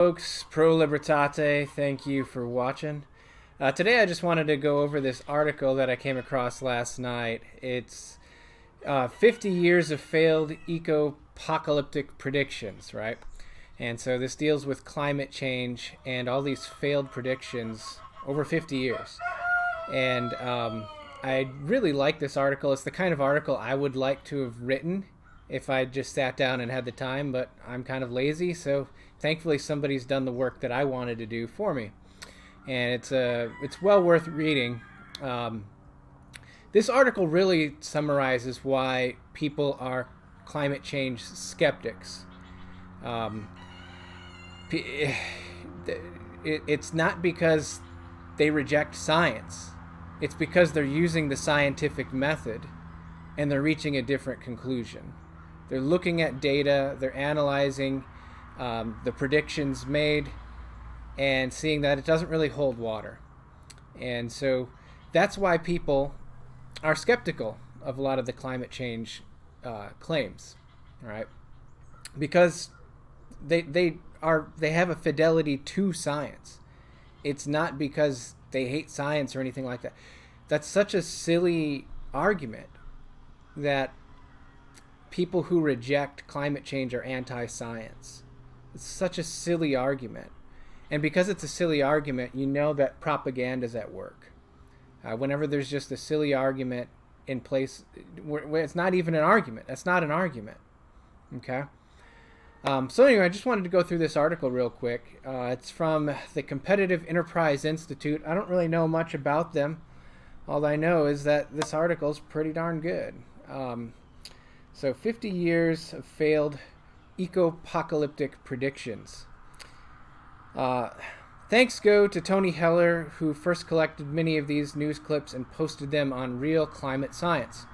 Folks, pro libertate, thank you for watching. Today I just wanted to go over this article that I came across last night. It's 50 years of failed eco-apocalyptic predictions, right? And so this deals with climate change and all these failed predictions over 50 years. And I really like this article. It's the kind of article I would like to have written if I just sat down and had the time, but I'm kind of lazy, so thankfully somebody's done the work that I wanted to do for me. And it's well worth reading. This article really summarizes why people are climate change skeptics. It's not because they reject science. It's because they're using the scientific method and they're reaching a different conclusion. They're looking at data, they're analyzing the predictions made and seeing that it doesn't really hold water. And so that's why people are skeptical of a lot of the climate change claims, right? Because they have a fidelity to science. It's not because they hate science or anything like that. That's such a silly argument that people who reject climate change are anti-science. It's such a silly argument. And because it's a silly argument, you know that propaganda is at work. Whenever there's just a silly argument in place, where it's not even an argument. That's not an argument. Okay? So anyway, I just wanted to go through this article real quick. It's from the Competitive Enterprise Institute. I don't really know much about them. All I know is that this article is pretty darn good. So 50 years of failed eco-apocalyptic predictions. Thanks go to Tony Heller, who first collected many of these news clips and posted them on Real Climate Science.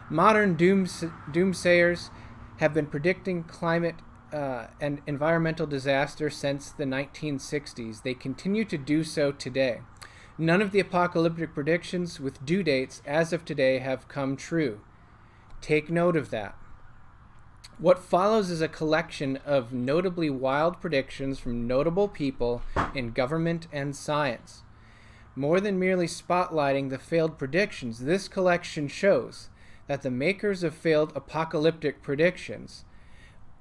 Modern doomsayers have been predicting climate and environmental disaster since the 1960s. They continue to do so today. None of the apocalyptic predictions with due dates as of today have come true. Take note of that. What follows is a collection of notably wild predictions from notable people in government and science. More than merely spotlighting the failed predictions, this collection shows that the makers of failed apocalyptic predictions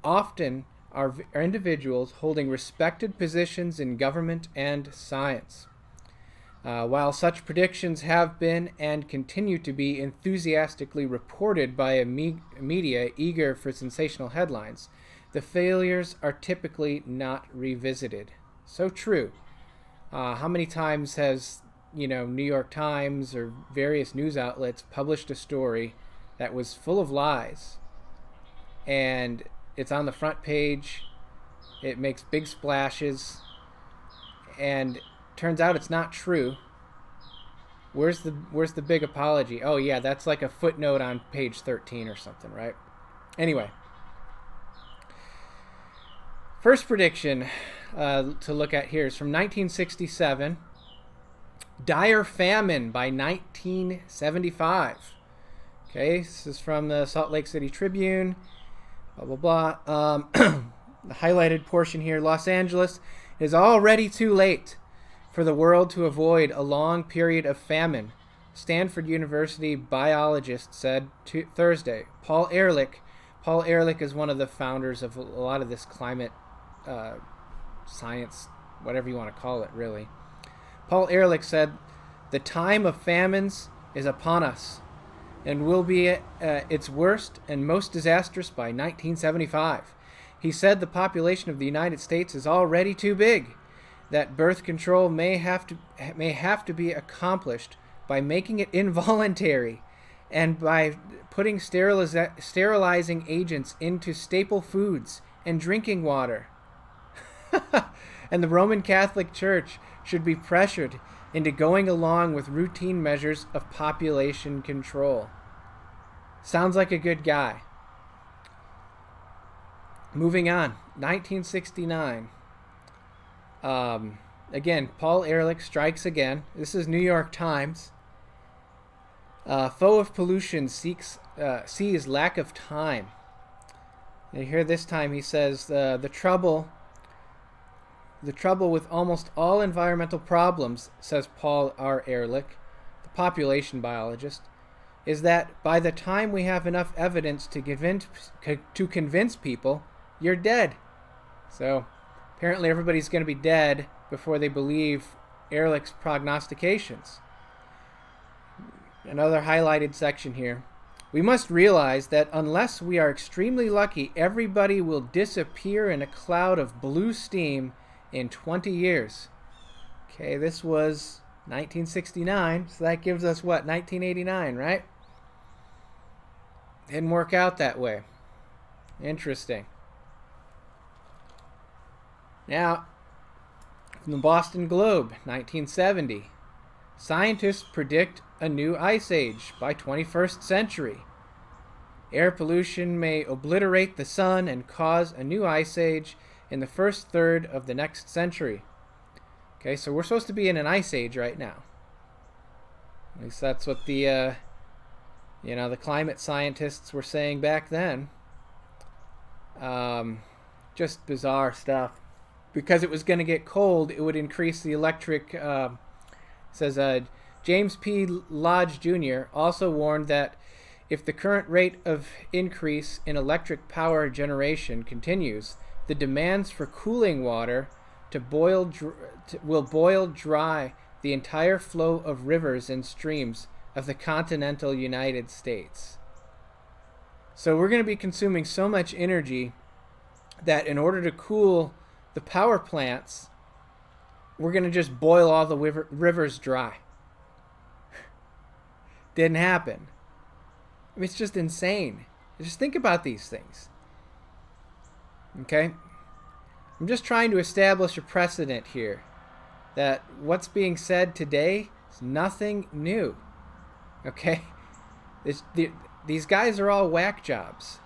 often are individuals holding respected positions in government and science. While such predictions have been and continue to be enthusiastically reported by a media eager for sensational headlines, the failures are typically not revisited. So true. How many times has, New York Times or various news outlets published a story that was full of lies, and it's on the front page, it makes big splashes, and turns out it's not true. Where's the big apology? Oh yeah, that's like a footnote on page 13 or something, right? Anyway, first prediction to look at here is from 1967. Dire famine by 1975. Okay, this is from the Salt Lake City Tribune. Blah blah blah. The highlighted portion here: Los Angeles is already too late for the world to avoid a long period of famine, Stanford University biologist said Thursday. Paul Ehrlich is one of the founders of a lot of this climate science, whatever you want to call it, really. Paul Ehrlich said, "The time of famines is upon us and will be at its worst and most disastrous by 1975. He said the population of the United States is already too big, that birth control may have to be accomplished by making it involuntary and by putting sterilizing agents into staple foods and drinking water. And the Roman Catholic Church should be pressured into going along with routine measures of population control." Sounds like a good guy. Moving on, 1969. Again, Paul Ehrlich strikes again. This is New York Times. Foe of pollution sees lack of time. And here this time he says the trouble the trouble with almost all environmental problems, says Paul R. Ehrlich, the population biologist, is that by the time we have enough evidence to convince people, you're dead. So apparently everybody's going to be dead before they believe Ehrlich's prognostications. Another highlighted section here. We must realize that unless we are extremely lucky, everybody will disappear in a cloud of blue steam in 20 years. Okay, this was 1969, so that gives us what, 1989, right? Didn't work out that way. Interesting. Now, from the Boston Globe, 1970. Scientists predict a new ice age by 21st century. Air pollution may obliterate the sun and cause a new ice age in the first third of the next century. Okay, so we're supposed to be in an ice age right now. At least that's what the climate scientists were saying back then. Just bizarre stuff. Because it was going to get cold, it would increase the electric. Says James P. Lodge Jr. also warned that if the current rate of increase in electric power generation continues, the demands for cooling water will boil dry the entire flow of rivers and streams of the continental United States. So we're going to be consuming so much energy that in order to cool the power plants, we're going to just boil all the rivers dry. Didn't happen. I mean, it's just insane. Just think about these things. Okay? I'm just trying to establish a precedent here that what's being said today is nothing new. Okay? These guys are all whack jobs.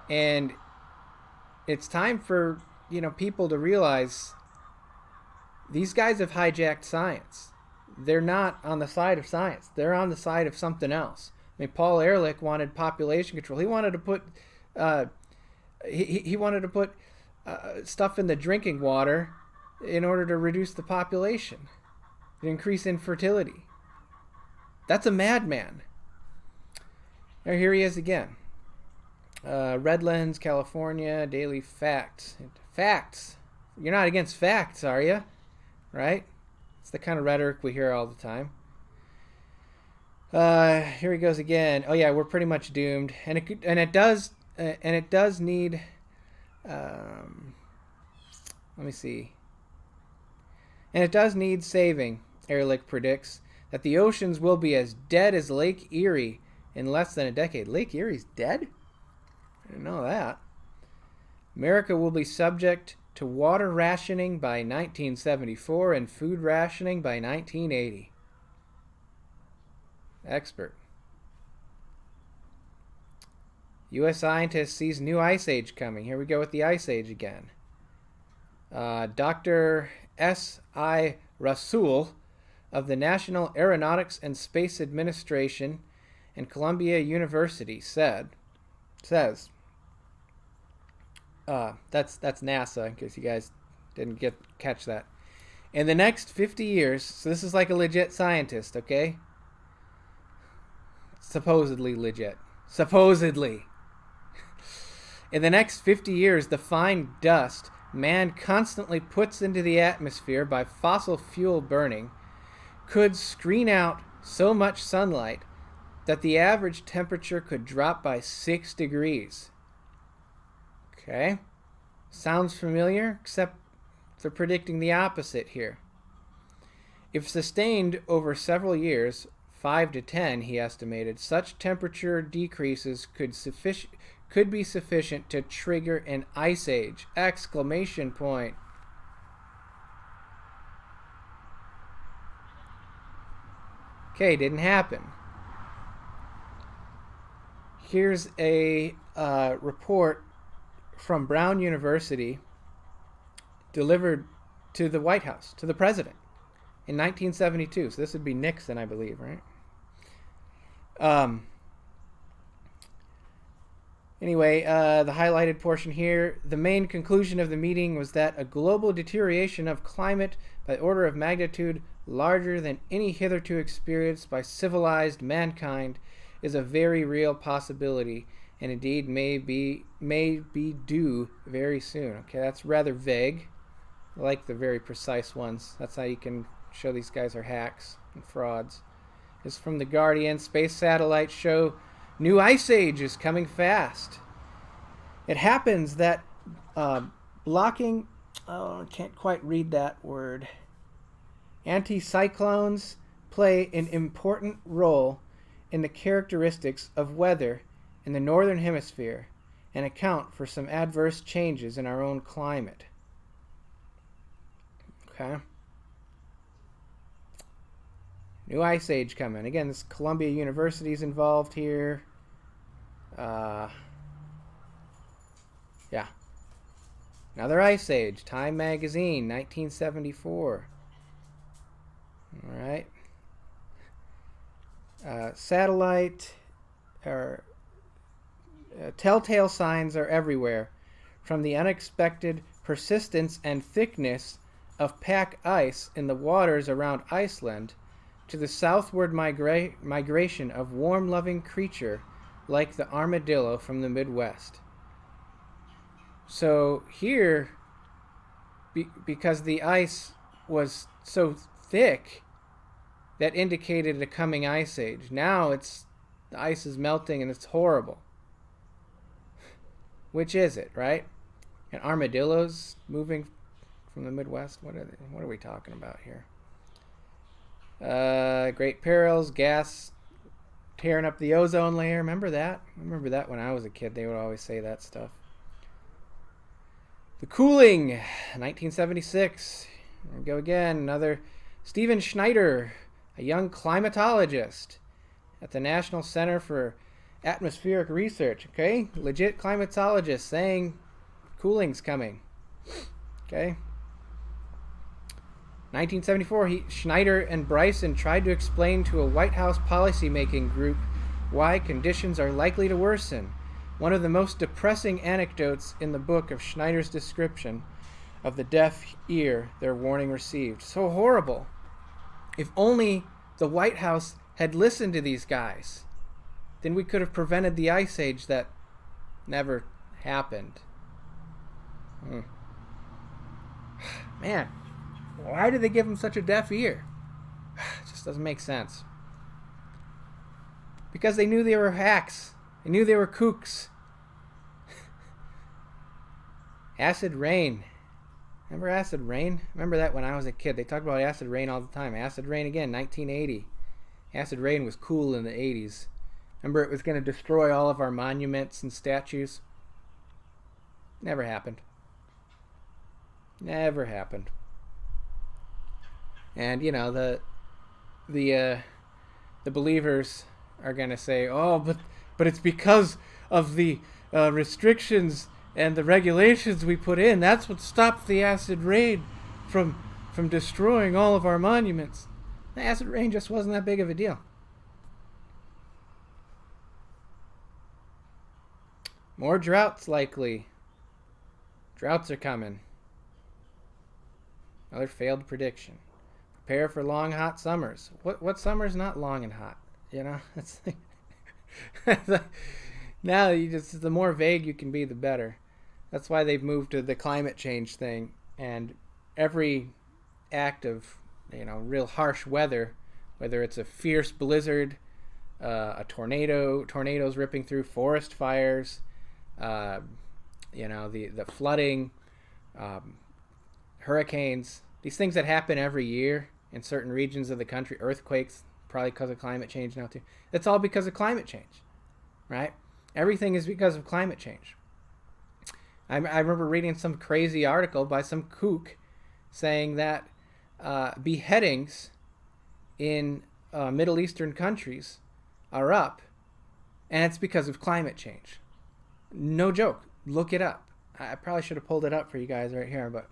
And it's time for, people to realize these guys have hijacked science. They're not on the side of science. They're on the side of something else. I mean, Paul Ehrlich wanted population control. He wanted to put stuff in the drinking water in order to reduce the population, to increase infertility. That's a madman. Now here he is again. Redlands, California, Daily Facts. Facts. You're not against facts, are you? Right? It's the kind of rhetoric we hear all the time. Here he goes again. Oh yeah, we're pretty much doomed, and it does need. Let me see. And it does need saving. Ehrlich predicts that the oceans will be as dead as Lake Erie in less than a decade. Lake Erie's dead? I didn't know that. America will be subject to water rationing by 1974 and food rationing by 1980. Expert. U.S. scientist sees new ice age coming. Here we go with the ice age again. Dr. S.I. Rasool of the National Aeronautics and Space Administration and Columbia University says, that's NASA, in case you guys didn't catch that. In the next 50 years, so this is like a legit scientist, okay? Supposedly legit. Supposedly. In the next 50 years, the fine dust man constantly puts into the atmosphere by fossil fuel burning could screen out so much sunlight that the average temperature could drop by 6 degrees. Okay? Sounds familiar, except they're predicting the opposite here. If sustained over several years, 5 to 10, he estimated, such temperature decreases could be sufficient to trigger an ice age! Exclamation point. Okay, didn't happen. Here's a report from Brown University delivered to the White House, to the president, in 1972. So this would be Nixon, I believe, right? Anyway, the highlighted portion here, the main conclusion of the meeting was that a global deterioration of climate by order of magnitude larger than any hitherto experienced by civilized mankind is a very real possibility, and indeed may be due very soon. Okay, that's rather vague. I like the very precise ones. That's how you can show these guys are hacks and frauds. It's from The Guardian. Space satellites show new ice age is coming fast. It happens that blocking, I can't quite read that word. Anticyclones play an important role in the characteristics of weather in the northern hemisphere and account for some adverse changes in our own climate. Okay. New ice age coming. Again, this Columbia University is involved here. Yeah. Another ice age. Time magazine, 1974. All right. Satellite or telltale signs are everywhere, from the unexpected persistence and thickness of pack ice in the waters around Iceland to the southward migration of warm-loving creature like the armadillo from the Midwest. So here, because the ice was so thick, that indicated a coming ice age. Now the ice is melting and it's horrible. Which is it, right? And armadillos moving from the Midwest? What are we talking about here? Great perils, gas tearing up the ozone layer. Remember that? I remember that when I was a kid. They would always say that stuff. The cooling, 1976. Here we go again. Another Stephen Schneider, a young climatologist at the National Center for Atmospheric Research. Okay, legit climatologist saying cooling's coming. Okay. 1974, Schneider and Bryson tried to explain to a White House policymaking group why conditions are likely to worsen. One of the most depressing anecdotes in the book of Schneider's description of the deaf ear their warning received. So horrible. If only the White House had listened to these guys, then we could have prevented the ice age that never happened. Man, why did they give him such a deaf ear? It just doesn't make sense. Because they knew they were hacks. They knew they were kooks. Acid rain. Remember acid rain? Remember that when I was a kid. They talked about acid rain all the time. Acid rain again, 1980. Acid rain was cool in the 80s. Remember it was going to destroy all of our monuments and statues? Never happened. Never happened. And, you know, the believers are going to say, oh, but it's because of the restrictions and the regulations we put in. That's what stopped the acid rain from destroying all of our monuments. The acid rain just wasn't that big of a deal. More droughts likely. Droughts are coming. Another failed prediction. Prepare for long, hot summers. What summer's not long and hot? You know, it's like, now the more vague you can be, the better. That's why they've moved to the climate change thing, and every act of, you know, real harsh weather, whether it's a fierce blizzard, a tornadoes ripping through, forest fires, you know, the flooding, hurricanes, these things that happen every year in certain regions of the country, earthquakes, probably because of climate change now too. It's all because of climate change, right? Everything is because of climate change. I remember reading some crazy article by some kook saying that beheadings in Middle Eastern countries are up, and it's because of climate change. No joke. Look it up. I probably should have pulled it up for you guys right here, but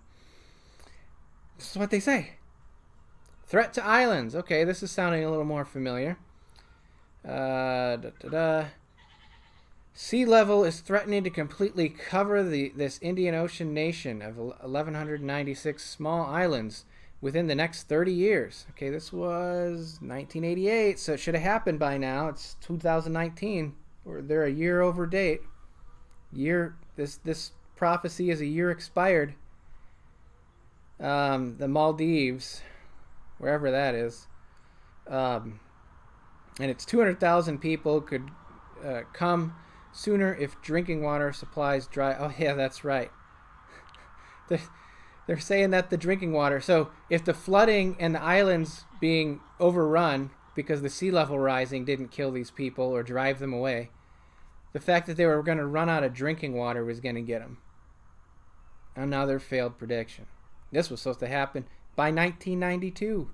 this is what they say. Threat to islands. Okay, this is sounding a little more familiar. Sea level is threatening to completely cover this Indian Ocean nation of 1,196 small islands within the next 30 years. Okay, this was 1988, so it should have happened by now. It's 2019, or they're a year over date. This prophecy is a year expired. The Maldives, wherever that is, and it's 200,000 people could come sooner if drinking water supplies dry. Oh yeah, that's right. They're saying that the drinking water. So if the flooding and the islands being overrun because the sea level rising didn't kill these people or drive them away, the fact that they were going to run out of drinking water was going to get them. Another failed prediction. This was supposed to happen by 1992.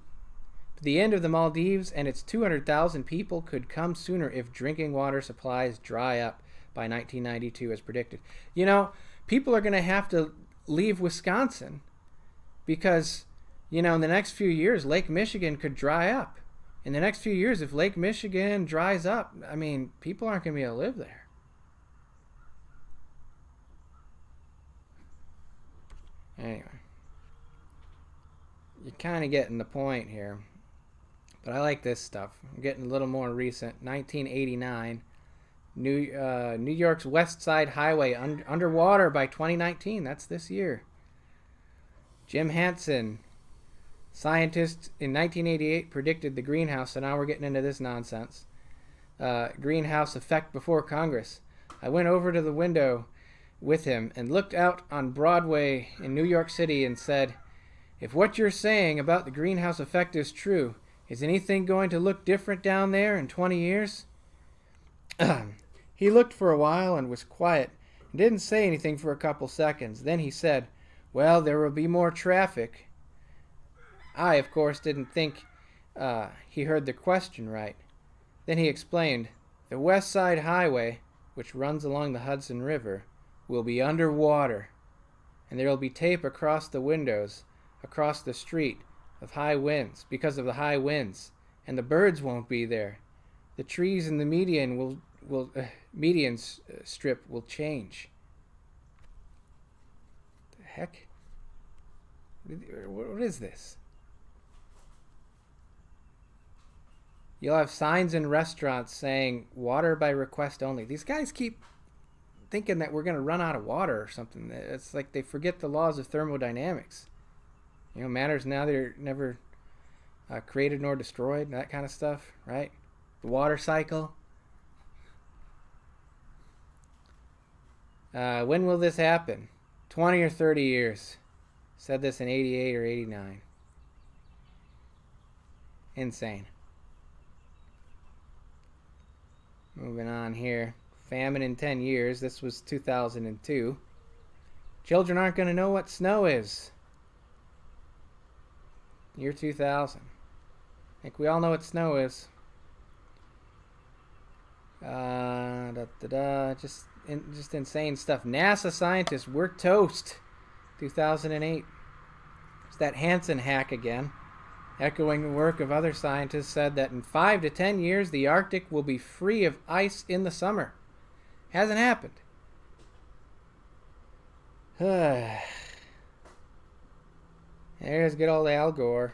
The end of the Maldives and its 200,000 people could come sooner if drinking water supplies dry up by 1992 as predicted. You know, people are going to have to leave Wisconsin because, you know, in the next few years, Lake Michigan could dry up. In the next few years, if Lake Michigan dries up, I mean, people aren't going to be able to live there. Anyway, you're kind of getting the point here. But I like this stuff. I'm getting a little more recent. 1989. New York's West Side Highway underwater by 2019. That's this year. Jim Hansen, scientist in 1988, predicted the greenhouse. So now we're getting into this nonsense. Greenhouse effect before Congress. I went over to the window with him and looked out on Broadway in New York City and said, if what you're saying about the greenhouse effect is true, is anything going to look different down there in 20 years? He looked for a while and was quiet and didn't say anything for a couple seconds. Then he said, well, there will be more traffic. I, of course, didn't think he heard the question right. Then he explained, the West Side Highway, which runs along the Hudson River, will be underwater, and there will be tape across the windows, across the street, of high winds, because of the high winds, and the birds won't be there. The trees in the median strip will change. The heck? What is this? You'll have signs in restaurants saying water by request only. These guys keep thinking that we're going to run out of water or something. It's like they forget the laws of thermodynamics. You know, matters now they're never created nor destroyed, that kind of stuff, right? The water cycle. When will this happen? 20 or 30 years. Said this in 88 or 89. Insane. Moving on here. Famine in 10 years. This was 2002. Children aren't going to know what snow is. Year 2000. I think we all know what snow is. Just insane stuff. NASA scientists, we're toast. 2008. It's that Hansen hack again. Echoing the work of other scientists, said that in 5 to 10 years, the Arctic will be free of ice in the summer. Hasn't happened. There's good old Al Gore.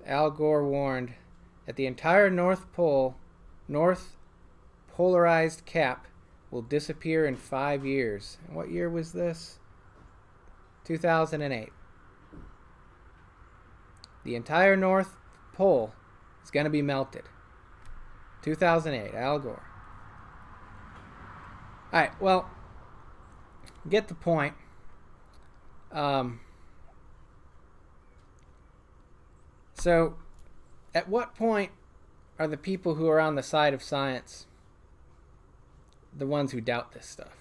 Al Gore warned that the entire North polarized cap will disappear in 5 years. And what year was this? 2008. The entire North Pole is going to be melted. 2008, Al Gore. All right, well, get the point. So, at what point are the people who are on the side of science the ones who doubt this stuff?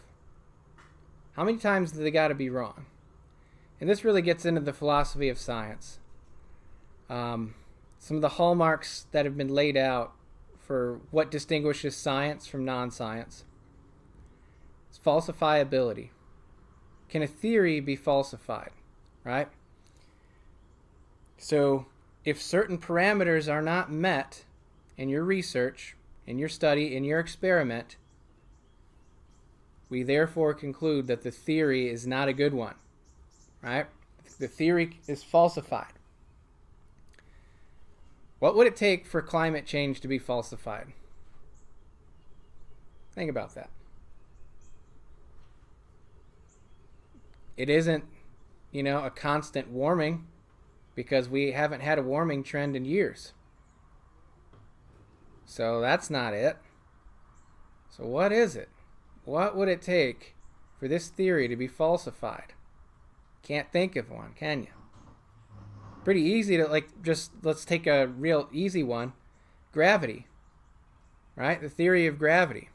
How many times do they got to be wrong? And this really gets into the philosophy of science. Some of the hallmarks that have been laid out for what distinguishes science from non-science. It's falsifiability. Can a theory be falsified, right? So if certain parameters are not met, in your research, in your study, in your experiment, we therefore conclude that the theory is not a good one, right? The theory is falsified. What would it take for climate change to be falsified? Think about that. It isn't, a constant warming, because we haven't had a warming trend in years. So that's not it. So what is it? What would it take for this theory to be falsified? Can't think of one, can you? Pretty easy to, let's take a real easy one. Gravity, right? The theory of gravity.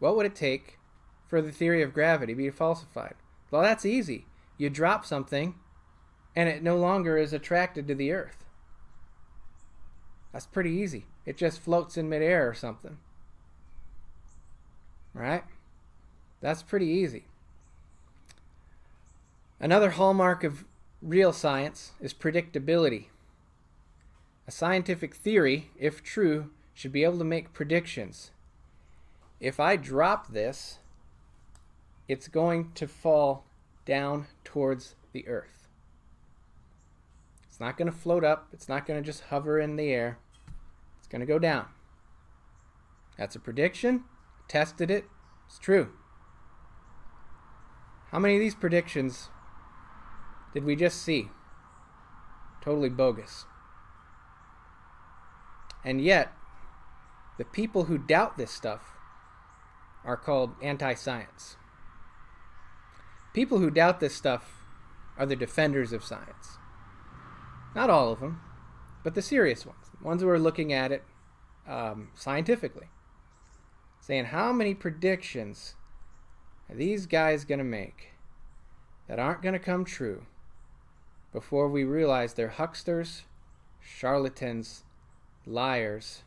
What would it take for the theory of gravity to be falsified? Well, that's easy. You drop something and it no longer is attracted to the earth. That's pretty easy. It just floats in midair or something. Right? That's pretty easy. Another hallmark of real science is predictability. A scientific theory, if true, should be able to make predictions. If I drop this, it's going to fall down towards the earth. It's not going to float up. It's not going to just hover in the air. It's going to go down. That's a prediction. Tested it. It's true. How many of these predictions did we just see? Totally bogus. And yet, the people who doubt this stuff are called anti-science. People who doubt this stuff are the defenders of science. Not all of them, but the serious ones. The ones who are looking at it scientifically. Saying, how many predictions are these guys going to make that aren't going to come true before we realize they're hucksters, charlatans, liars,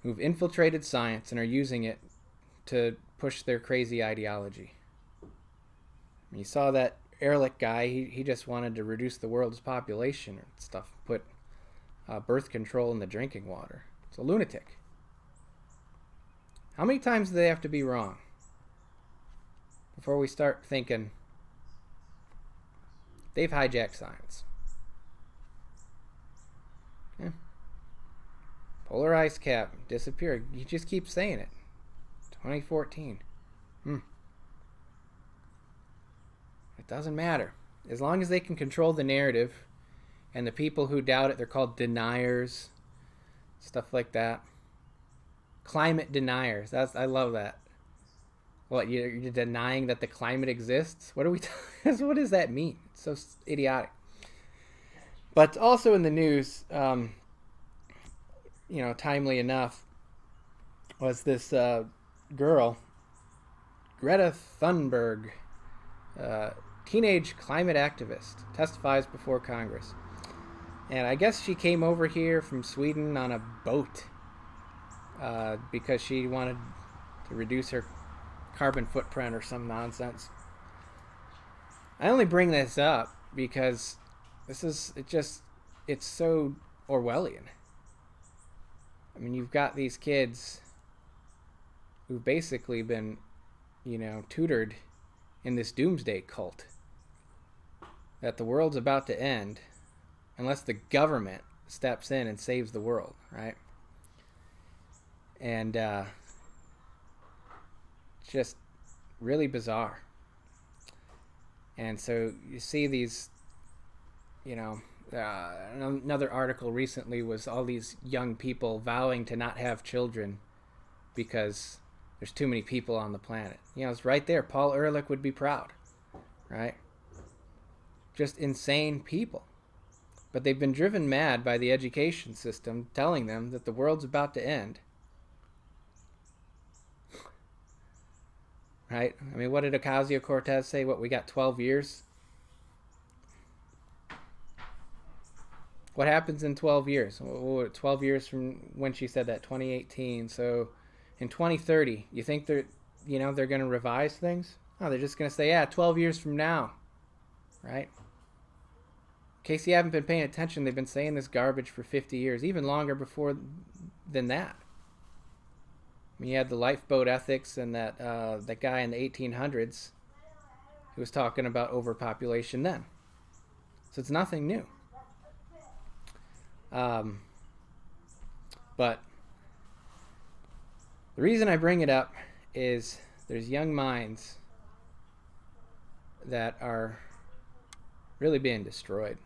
who've infiltrated science and are using it to push their crazy ideology. You saw that Ehrlich guy, he just wanted to reduce the world's population and stuff, put birth control in the drinking water. It's a lunatic. How many times do they have to be wrong before we start thinking they've hijacked science? Yeah. Polar ice cap disappeared. You just keep saying it. 2014. It doesn't matter. As long as they can control the narrative, and the people who doubt it, they're called deniers, stuff like that. Climate deniers. I love that. What, you're denying that the climate exists? What what does that mean? It's so idiotic. But also in the news, timely enough, was this girl, Greta Thunberg, teenage climate activist, testifies before Congress. And I guess she came over here from Sweden on a boat because she wanted to reduce her carbon footprint or some nonsense. I only bring this up because it's so Orwellian. I mean, you've got these kids who've basically been, tutored in this doomsday cult that the world's about to end unless the government steps in and saves the world, right? And just really bizarre. And so you see these, another article recently was all these young people vowing to not have children because there's too many people on the planet. It's right there. Paul Ehrlich would be proud, right? Just insane people. But they've been driven mad by the education system telling them that the world's about to end. Right? I mean, what did Ocasio-Cortez say? We got 12 years? What happens in 12 years? 12 years from when she said that, 2018. So in 2030, you think they're going to revise things? No, they're just going to say, 12 years from now. Right? case you haven't been paying attention, they've been saying this garbage for 50 years, even longer before than that. I mean, you had the lifeboat ethics and that guy in the 1800s who was talking about overpopulation then. So it's nothing new. But the reason I bring it up is there's young minds that are really being destroyed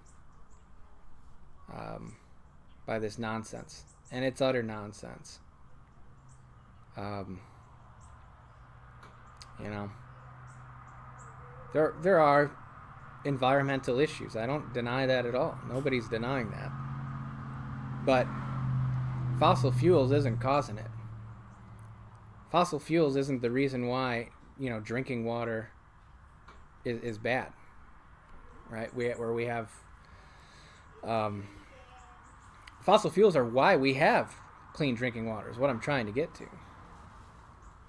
by this nonsense, and it's utter nonsense. You know, there are environmental issues. I don't deny that at all. Nobody's denying that. But fossil fuels isn't causing it. Fossil fuels isn't the reason why, you know, drinking water is bad, right? Where we have fossil fuels are why we have clean drinking water, is what I'm trying to get to.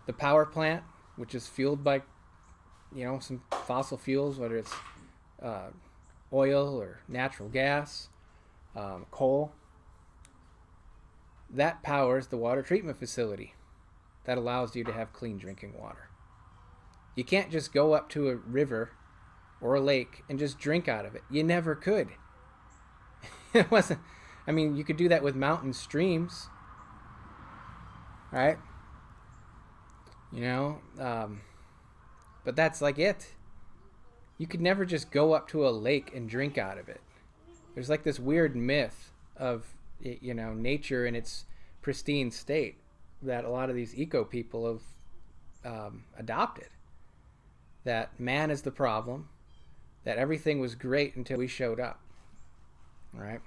The power plant, which is fueled by, you know, some fossil fuels, whether it's oil or natural gas, coal, that powers the water treatment facility that allows you to have clean drinking water. You can't just go up to a river or a lake and just drink out of it. You never could. It wasn't. I mean, you could do that with mountain streams, right? You know, but that's like it. You could never just go up to a lake and drink out of it. There's like this weird myth of, you know, nature in its pristine state that a lot of these eco people have adopted. That man is the problem, that everything was great until we showed up, right?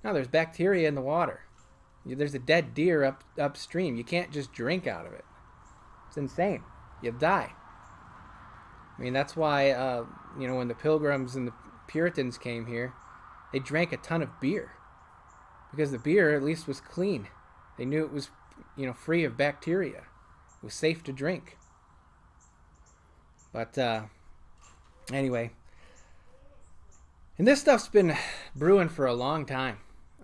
Now there's bacteria in the water. There's a dead deer upstream. You can't just drink out of it. It's insane. You'll die. I mean, that's why, you know, when the Pilgrims and the Puritans came here, they drank a ton of beer. Because the beer at least was clean. They knew it was, you know, free of bacteria. It was safe to drink. But anyway, and this stuff's been brewing for a long time.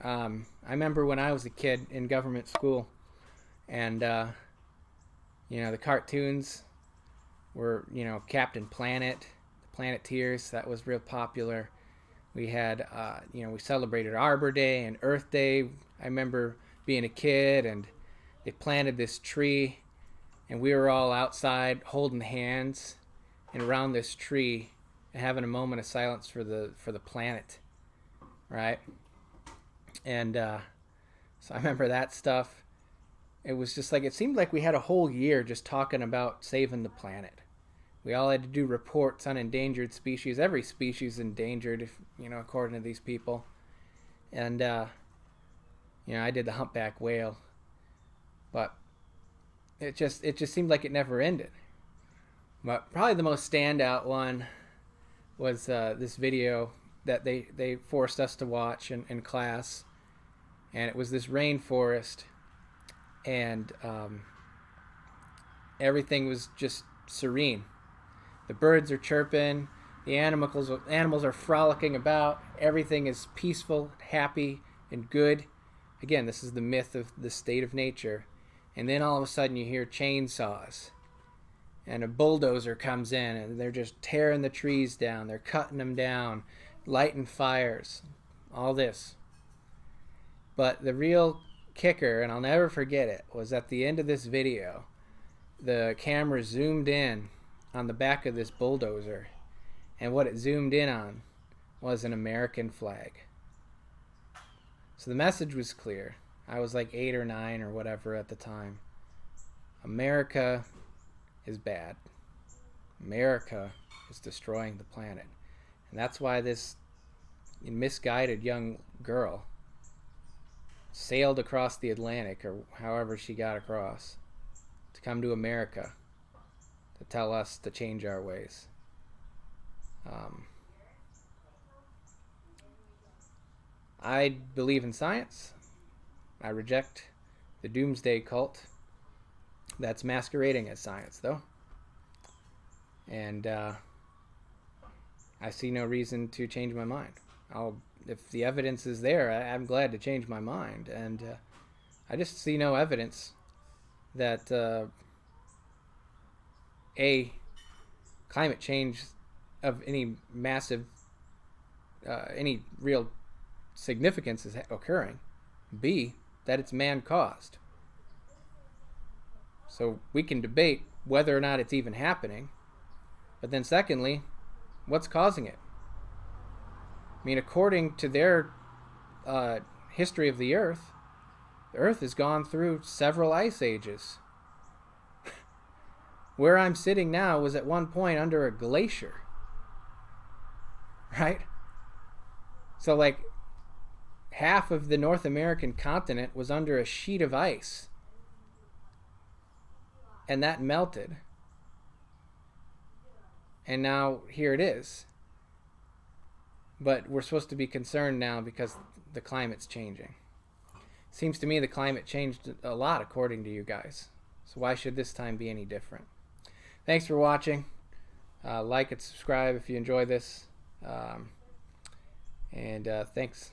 I remember when I was a kid in government school, and you know, the cartoons were, you know, Captain Planet, the Planeteers. That was real popular. We had, you know, we celebrated Arbor Day and Earth Day. I remember being a kid, and they planted this tree, and we were all outside holding hands and around this tree and having a moment of silence for the planet, right? And so I remember that stuff. It was just like, it seemed like we had a whole year just talking about saving the planet. We all had to do reports on endangered species. Every species endangered, if, you know, according to these people. And you know, I did the humpback whale, but it just seemed like it never ended. But probably the most standout one was this video that they forced us to watch in class, and it was this rainforest, and everything was just serene. The birds are chirping, the animals are frolicking about, everything is peaceful, happy, and good. Again, this is the myth of the state of nature. And then all of a sudden you hear chainsaws, and a bulldozer comes in, and they're just tearing the trees down, they're cutting them down, lighting fires, all this. But the real kicker, and I'll never forget it, was at the end of this video, the camera zoomed in on the back of this bulldozer, and what it zoomed in on was an American flag. So the message was clear. I was like 8 or 9 or whatever at the time. America is bad. America is destroying the planet. And that's why this misguided young girl sailed across the Atlantic, or however she got across, to come to America to tell us to change our ways. I believe in science. I reject the doomsday cult that's masquerading as science, though. And I see no reason to change my mind. if the evidence is there, I'm glad to change my mind. And I just see no evidence that climate change of any massive, any real significance is occurring. B, that it's man-caused. So we can debate whether or not it's even happening. But then secondly, what's causing it? I mean, according to their history of the Earth has gone through several ice ages. Where I'm sitting now was at one point under a glacier. Right? So like half of the North American continent was under a sheet of ice. And that melted. And now here it is. But we're supposed to be concerned now because the climate's changing. Seems to me the climate changed a lot according to you guys. So why should this time be any different? Thanks for watching. Like and subscribe if you enjoy this. Thanks.